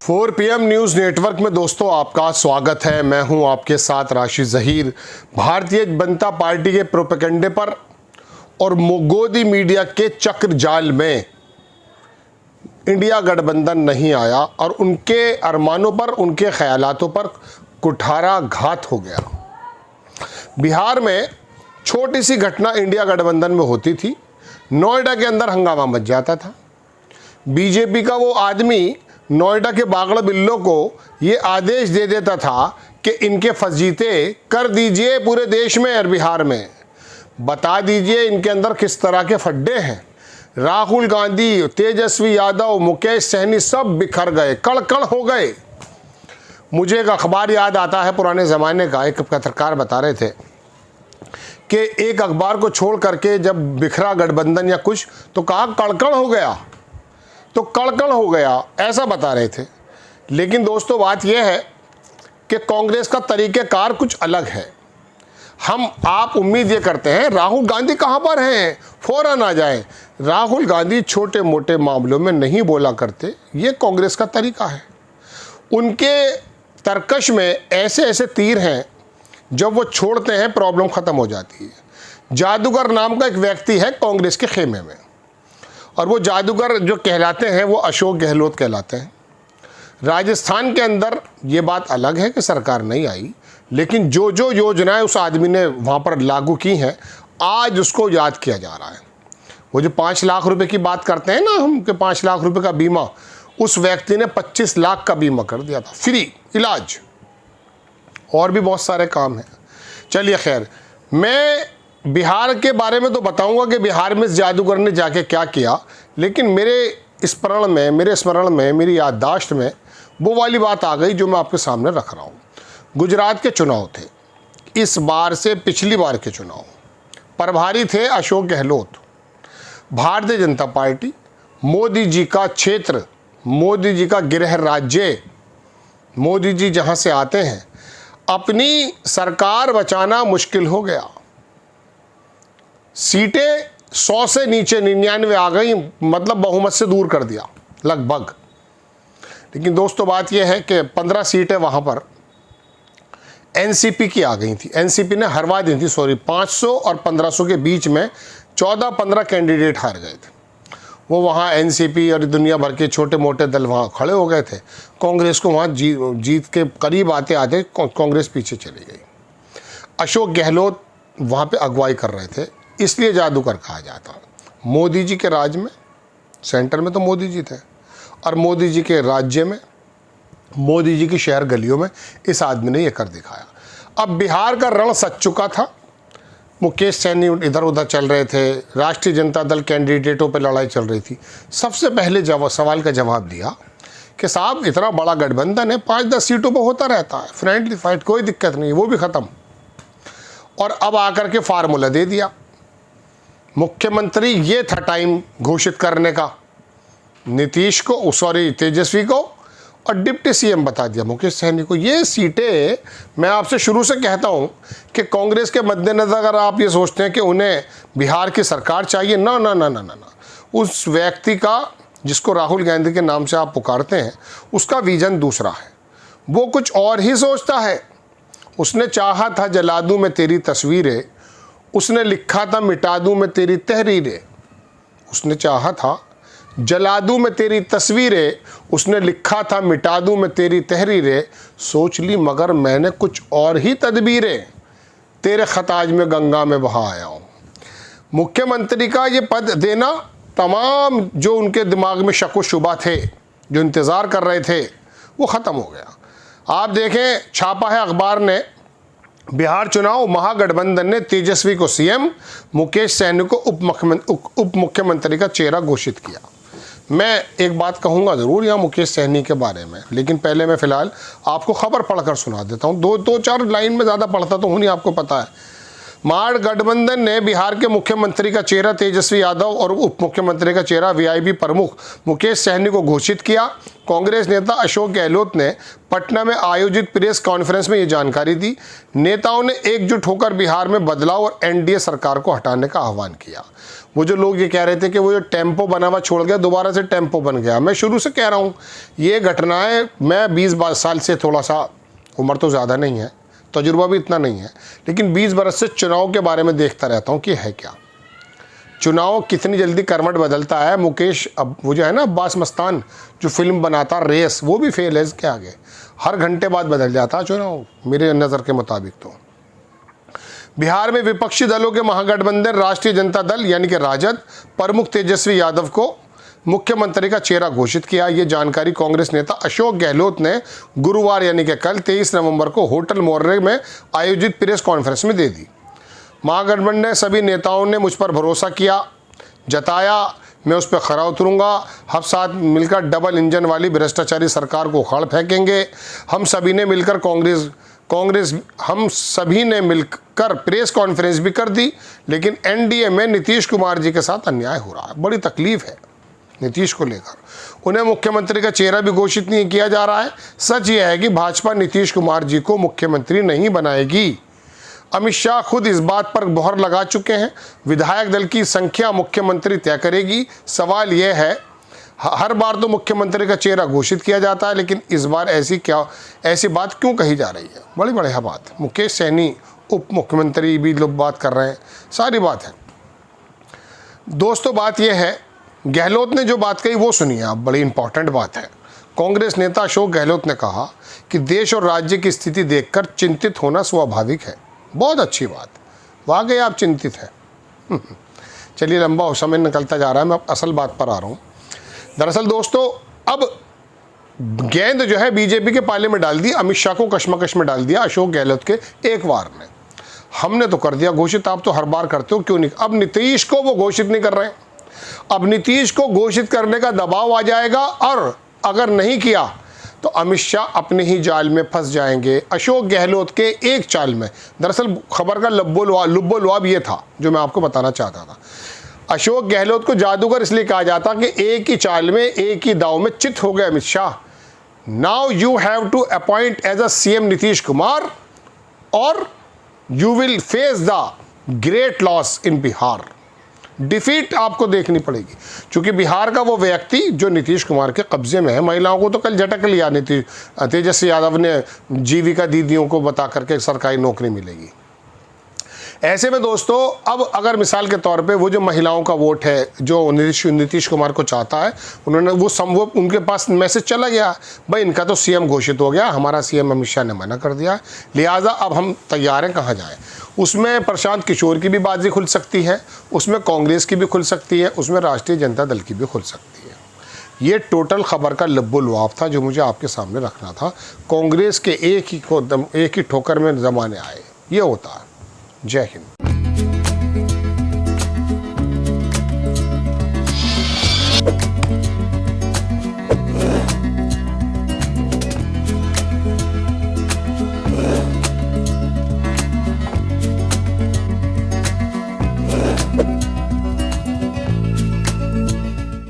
4 PM news network में दोस्तों आपका स्वागत है। मैं हूं आपके साथ राशिद ज़हीर। भारतीय जनता पार्टी के प्रोपेगेंडे पर और मोदी मीडिया के चक्र जाल में इंडिया गठबंधन नहीं आया और उनके अरमानों पर, उनके ख्यालातों पर कुठाराघात हो गया। बिहार में छोटी सी घटना इंडिया गठबंधन में होती थी, नोएडा के अंदर हंगामा मच जाता था। बीजेपी का वो आदमी नोएडा के बागड़ बिल्लों को ये आदेश दे देता था कि इनके फजीते कर दीजिए पूरे देश में और बिहार में, बता दीजिए इनके अंदर किस तरह के फड्डे हैं। राहुल गांधी, तेजस्वी यादव, मुकेश सहनी सब बिखर गए, कड़ हो गए। मुझे एक अखबार याद आता है पुराने ज़माने का। एक पत्रकार बता रहे थे कि एक अखबार को छोड़ करके जब बिखरा गठबंधन या कुछ तो कहा कड़कड़ हो गया, तो कड़कड़ हो गया, ऐसा बता रहे थे। लेकिन दोस्तों बात यह है कि कांग्रेस का तरीक़ेकार कुछ अलग है। आप उम्मीद ये करते हैं राहुल गांधी कहाँ पर हैं, फ़ौरन आ जाएं। राहुल गांधी छोटे मोटे मामलों में नहीं बोला करते, ये कांग्रेस का तरीका है। उनके तरकश में ऐसे ऐसे तीर हैं, जब वो छोड़ते हैं प्रॉब्लम ख़त्म हो जाती है। जादूगर नाम का एक व्यक्ति है कांग्रेस के खेमे में, और वो जादूगर जो कहलाते हैं वो अशोक गहलोत कहलाते हैं। राजस्थान के अंदर ये बात अलग है कि सरकार नहीं आई, लेकिन जो जो योजनाएं उस आदमी ने वहाँ पर लागू की हैं, आज उसको याद किया जा रहा है। वो जो 5 लाख रुपए की बात करते हैं ना हम, कि 5 लाख रुपए का बीमा, उस व्यक्ति ने 25 लाख का बीमा कर दिया था, फ्री इलाज। और भी बहुत सारे काम हैं। चलिए खैर, मैं बिहार के बारे में तो बताऊंगा कि बिहार में जादूगर ने जाके क्या किया, लेकिन मेरे स्मरण में, मेरी याददाश्त में वो वाली बात आ गई जो मैं आपके सामने रख रहा हूँ। गुजरात के चुनाव थे, इस बार से पिछली बार के चुनाव, प्रभारी थे अशोक गहलोत। भारतीय जनता पार्टी, मोदी जी का क्षेत्र, मोदी जी का गृह राज्य, मोदी जी जहाँ से आते हैं, अपनी सरकार बचाना मुश्किल हो गया। सीटें 100 से नीचे 99 आ गई, मतलब बहुमत से दूर कर दिया लगभग। लेकिन दोस्तों बात यह है कि 15 सीटें वहाँ पर एनसीपी की आ गई थी। एनसीपी ने हरवा दी थी, 500 और 1500 के बीच में 14-15 कैंडिडेट हार गए थे। वो वहाँ एनसीपी और दुनिया भर के छोटे मोटे दल वहाँ खड़े हो गए थे। कांग्रेस को वहाँ जीत के करीब आते आते कांग्रेस पीछे चली गई। अशोक गहलोत वहाँ पे अगुवाई कर रहे थे, इसलिए जादूगर कहा जाता। मोदी जी के राज में, सेंटर में तो मोदी जी थे, और मोदी जी के राज्य में, मोदी जी की शहर गलियों में इस आदमी ने ये कर दिखाया। अब बिहार का रण सज चुका था। मुकेश सहनी इधर उधर चल रहे थे, राष्ट्रीय जनता दल कैंडिडेटों पर लड़ाई चल रही थी। सबसे पहले सवाल का जवाब दिया कि साहब इतना बड़ा गठबंधन है, 5-10 सीटों पर होता रहता है, फ्रेंडली फाइट, कोई दिक्कत नहीं, वो भी ख़त्म। और अब आकर के फार्मूला दे दिया मुख्यमंत्री। ये था टाइम घोषित करने का, नीतीश को, तेजस्वी को, और डिप्टी सीएम बता दिया मुकेश सहनी को। ये सीटें, मैं आपसे शुरू से कहता हूँ कि कांग्रेस के मद्देनजर अगर आप ये सोचते हैं कि उन्हें बिहार की सरकार चाहिए, ना ना ना ना ना ना, उस व्यक्ति का जिसको राहुल गांधी के नाम से आप पुकारते हैं, उसका विजन दूसरा है। वो कुछ और ही सोचता है। उसने चाहा था जला दूं मैं तेरी तस्वीरें, उसने लिखा था मिटा दूं मैं तेरी तहरीरें। उसने चाहा था जला दूं मैं तेरी तस्वीरें, उसने लिखा था मिटा दूं मैं तेरी तहरीरें। सोच ली मगर मैंने कुछ और ही तदबीरें, तेरे खताज में गंगा में बहा आया हूँ। मुख्यमंत्री का ये पद देना, तमाम जो उनके दिमाग में शक व शुबा थे, जो इंतज़ार कर रहे थे, वो ख़त्म हो गया। आप देखें, छापा है अखबार ने, बिहार चुनाव महागठबंधन ने तेजस्वी को सीएम, मुकेश सहनी को उप मुख्यमंत्री का चेहरा घोषित किया। मैं एक बात कहूँगा ज़रूर यहाँ मुकेश सहनी के बारे में, लेकिन पहले मैं फ़िलहाल आपको खबर पढ़कर सुना देता हूँ। 2-4 लाइन में ज़्यादा पढ़ता तो हूँ नहीं, आपको पता है। महागठबंधन ने बिहार के मुख्यमंत्री का चेहरा तेजस्वी यादव और उप मुख्यमंत्री का चेहरा वीआईपी प्रमुख मुकेश सहनी को घोषित किया। कांग्रेस नेता अशोक गहलोत ने पटना में आयोजित प्रेस कॉन्फ्रेंस में ये जानकारी दी। नेताओं ने एकजुट होकर बिहार में बदलाव और एनडीए सरकार को हटाने का आह्वान किया। वो जो लोग ये कह रहे थे कि वो जो टेम्पो बना हुआ छोड़ गया, दोबारा से टेम्पो बन गया, मैं शुरू से कह रहा हूँ ये घटनाएं, मैं 20 साल से, थोड़ा सा उम्र तो ज़्यादा नहीं है, तजुर्बा भी इतना नहीं है, लेकिन 20 बरस से चुनाव के बारे में देखता रहता हूँ कि है क्या, चुनाव कितनी जल्दी करवट बदलता है। मुकेश, अब वो जो है ना अब्बास मस्तान जो फिल्म बनाता रेस, वो भी फेल है इसके आगे, हर घंटे बाद बदल जाता है चुनाव मेरे नज़र के मुताबिक। तो बिहार में विपक्षी दलों के महागठबंधन राष्ट्रीय जनता दल यानी कि राजद प्रमुख तेजस्वी यादव को मुख्यमंत्री का चेहरा घोषित किया। ये जानकारी कांग्रेस नेता अशोक गहलोत ने गुरुवार यानी कि कल 23 नवंबर को होटल मोर्रे में आयोजित प्रेस कॉन्फ्रेंस में दे दी। महागठबंधन ने सभी नेताओं ने मुझ पर भरोसा किया, जताया, मैं उस पर खरा उतरूंगा। हम साथ मिलकर डबल इंजन वाली भ्रष्टाचारी सरकार को उखाड़ फेंकेंगे। हम सभी ने मिलकर प्रेस कॉन्फ्रेंस भी कर दी, लेकिन एनडीए में नीतीश कुमार जी के साथ अन्याय हो रहा है। बड़ी तकलीफ है नीतीश को लेकर, उन्हें मुख्यमंत्री का चेहरा भी घोषित नहीं किया जा रहा है। सच यह है कि भाजपा नीतीश कुमार जी को मुख्यमंत्री नहीं बनाएगी। अमित शाह खुद इस बात पर मोहर लगा चुके हैं। विधायक दल की संख्या मुख्यमंत्री तय करेगी। सवाल यह है, हर बार तो मुख्यमंत्री का चेहरा घोषित किया जाता है, लेकिन इस बार ऐसी बात क्यों कही जा रही है? बड़ी बढ़िया बात। मुकेश सहनी उप मुख्यमंत्री भी लोग बात कर रहे हैं, सारी बात है दोस्तों। बात यह है, गहलोत ने जो बात कही वो सुनिए आप, बड़ी इंपॉर्टेंट बात है। कांग्रेस नेता अशोक गहलोत ने कहा कि देश और राज्य की स्थिति देखकर चिंतित होना स्वाभाविक है। बहुत अच्छी बात, वाकई आप चिंतित हैं। चलिए, लंबा समय निकलता जा रहा है, मैं असल बात पर आ रहा हूँ। दरअसल दोस्तों, अब गेंद जो है बीजेपी के पाले में डाल दी, अमित शाह को कश्मकश में डाल दिया अशोक गहलोत के एक बार ने। हमने तो कर दिया घोषित, आप तो हर बार करते हो, क्यों नहीं? अब नीतीश को वो घोषित नहीं कर रहे हैं। अब नीतीश को घोषित करने का दबाव आ जाएगा, और अगर नहीं किया तो अमित शाह अपने ही जाल में फंस जाएंगे, अशोक गहलोत के एक चाल में। दरअसल खबर का लुब्बो लुआब ये था जो मैं आपको बताना चाहता था। अशोक गहलोत को जादूगर इसलिए कहा जाता कि एक ही चाल में, एक ही दाव में चित हो गए Amit Shah. Now you have to appoint as a CM Nitish Kumar और you will face the great loss in Bihar. Defeat आपको देखनी पड़ेगी, क्योंकि बिहार का वो व्यक्ति जो नीतीश कुमार के कब्जे में है। महिलाओं को तो कल झटक लिया तेजस्वी यादव ने, जीविका दीदियों को बता करके सरकारी नौकरी मिलेगी। ऐसे में दोस्तों, अब अगर मिसाल के तौर पे वो जो महिलाओं का वोट है जो नीतीश कुमार को चाहता है, उन्होंने वो उनके पास मैसेज चला गया, भाई इनका तो सीएम घोषित हो गया, हमारा सीएम अमित शाह ने मना कर दिया, लिहाजा अब हम तैयार हैं, कहाँ जाएं। उसमें प्रशांत किशोर की भी बाजी खुल सकती है, उसमें कांग्रेस की भी खुल सकती है, उसमें राष्ट्रीय जनता दल की भी खुल सकती है। ये टोटल खबर का लब्बो लुआब था जो मुझे आपके सामने रखना था। कांग्रेस के एक ही ठोकर में जमाने आए, ये होता है। जय हिंद।